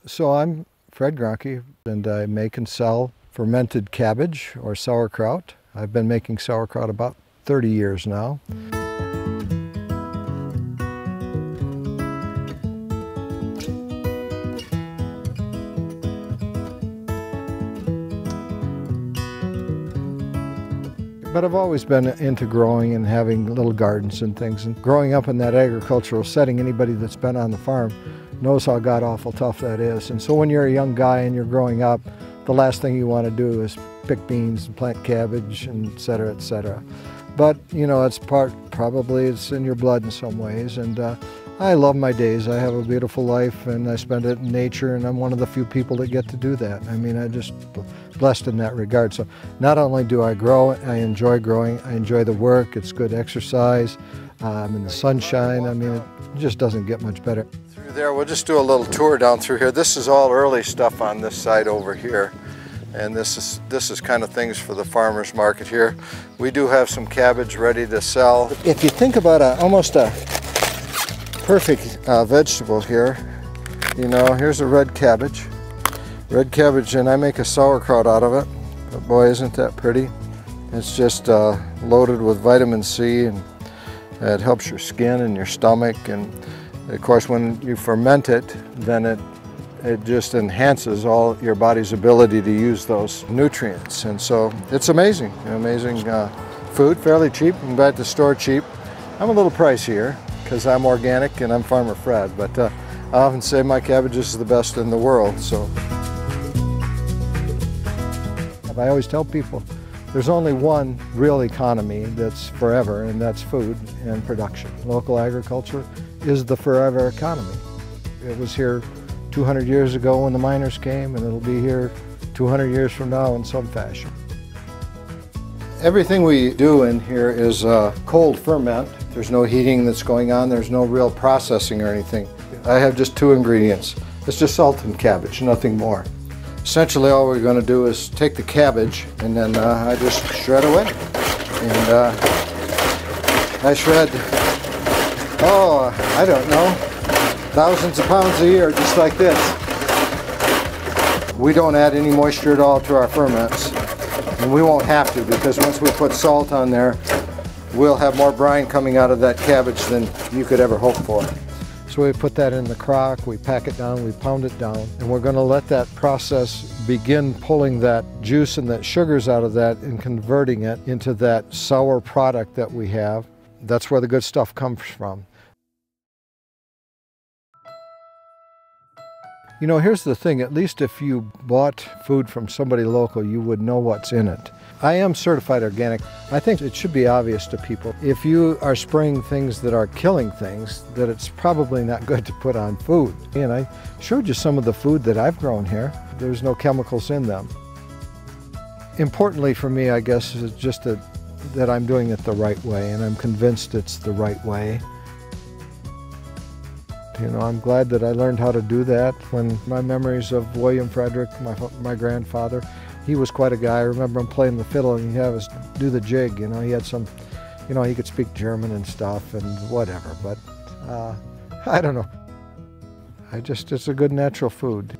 So I'm Fred Groenke, and I make and sell fermented cabbage or sauerkraut. I've been making sauerkraut about 30 years now. But I've always been into growing and having little gardens and things. And growing up in that agricultural setting, anybody that's been on the farm knows how god-awful tough that is. And so when you're a young guy and you're growing up, the last thing you want to do is pick beans and plant cabbage, and et cetera, et cetera. But, you know, probably it's in your blood in some ways. And I love my days. I have a beautiful life, and I spend it in nature, and I'm one of the few people that get to do that. I mean, I'm just blessed in that regard. So not only do I grow, I enjoy growing, I enjoy the work, it's good exercise, I'm in the sunshine. I mean, it just doesn't get much better. Through there, we'll just do a little tour down through here. This is all early stuff on this side over here. And this is kind of things for the farmer's market here. We do have some cabbage ready to sell. If you think about almost a perfect vegetable here, you know, here's a red cabbage. Red cabbage, and I make a sauerkraut out of it. But boy, isn't that pretty. It's just loaded with vitamin C, and it helps your skin and your stomach. And of course, when you ferment it, then it just enhances all your body's ability to use those nutrients. And so it's amazing, amazing food, fairly cheap. You can buy at the store cheap. I'm a little pricier because I'm organic and I'm Farmer Fred, but I often say my cabbages is the best in the world. So I always tell people there's only one real economy that's forever, and that's food and production. Local agriculture is the forever economy. It was here 200 years ago when the miners came, and it'll be here 200 years from now in some fashion. Everything we do in here is cold ferment. There's no heating that's going on. There's no real processing or anything. I have just two ingredients. It's just salt and cabbage, nothing more. Essentially, all we're going to do is take the cabbage, and then I just shred away. And I shred, oh, I don't know, thousands of pounds a year, just like this. We don't add any moisture at all to our ferments, and we won't have to, because once we put salt on there, we'll have more brine coming out of that cabbage than you could ever hope for. So we put that in the crock, we pack it down, we pound it down, and we're going to let that process begin pulling that juice and that sugars out of that and converting it into that sour product that we have. That's where the good stuff comes from. You know, here's the thing, at least if you bought food from somebody local, you would know what's in it. I am certified organic. I think it should be obvious to people. If you are spraying things that are killing things, that it's probably not good to put on food. And I showed you some of the food that I've grown here. There's no chemicals in them. Importantly for me, I guess, is just that I'm doing it the right way, and I'm convinced it's the right way. You know, I'm glad that I learned how to do that. When my memories of William Frederick, my grandfather, he was quite a guy. I remember him playing the fiddle, and he'd have us do the jig. You know, he had some, you know, he could speak German and stuff and whatever. But I don't know. It's a good natural food.